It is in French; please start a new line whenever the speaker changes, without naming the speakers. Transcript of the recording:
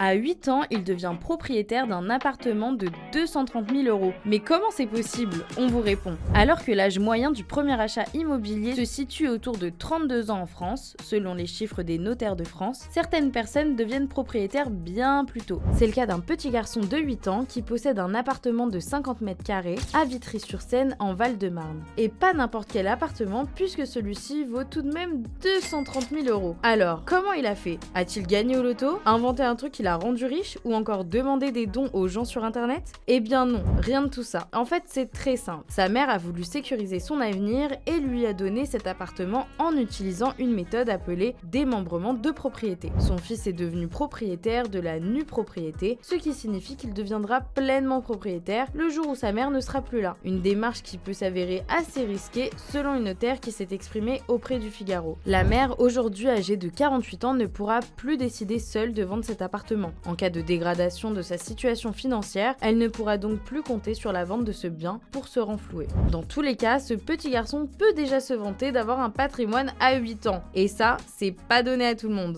À 8 ans, il devient propriétaire d'un appartement de 230 000 euros. Mais comment c'est possible? On vous répond. Alors que l'âge moyen du premier achat immobilier se situe autour de 32 ans en France, selon les chiffres des notaires de France, certaines personnes deviennent propriétaires bien plus tôt. C'est le cas d'un petit garçon de 8 ans qui possède un appartement de 50 mètres carrés à Vitry-sur-Seine en Val-de-Marne. Et pas n'importe quel appartement puisque celui-ci vaut tout de même 230 000 euros. Alors, comment il a fait? A-t-il gagné au loto? Inventé un truc qu'il a rendu riche ou encore demandé des dons aux gens sur internet? Eh bien non, rien de tout ça. En fait, c'est très simple. Sa mère a voulu sécuriser son avenir et lui a donné cet appartement en utilisant une méthode appelée démembrement de propriété. Son fils est devenu propriétaire de la nue propriété, ce qui signifie qu'il deviendra pleinement propriétaire le jour où sa mère ne sera plus là. Une démarche qui peut s'avérer assez risquée selon une notaire qui s'est exprimée auprès du Figaro. La mère, aujourd'hui âgée de 48 ans, ne pourra plus décider seule de vendre cet appartement. En cas de dégradation de sa situation financière, elle ne pourra donc plus compter sur la vente de ce bien pour se renflouer. Dans tous les cas, ce petit garçon peut déjà se vanter d'avoir un patrimoine à 8 ans. Et ça, c'est pas donné à tout le monde.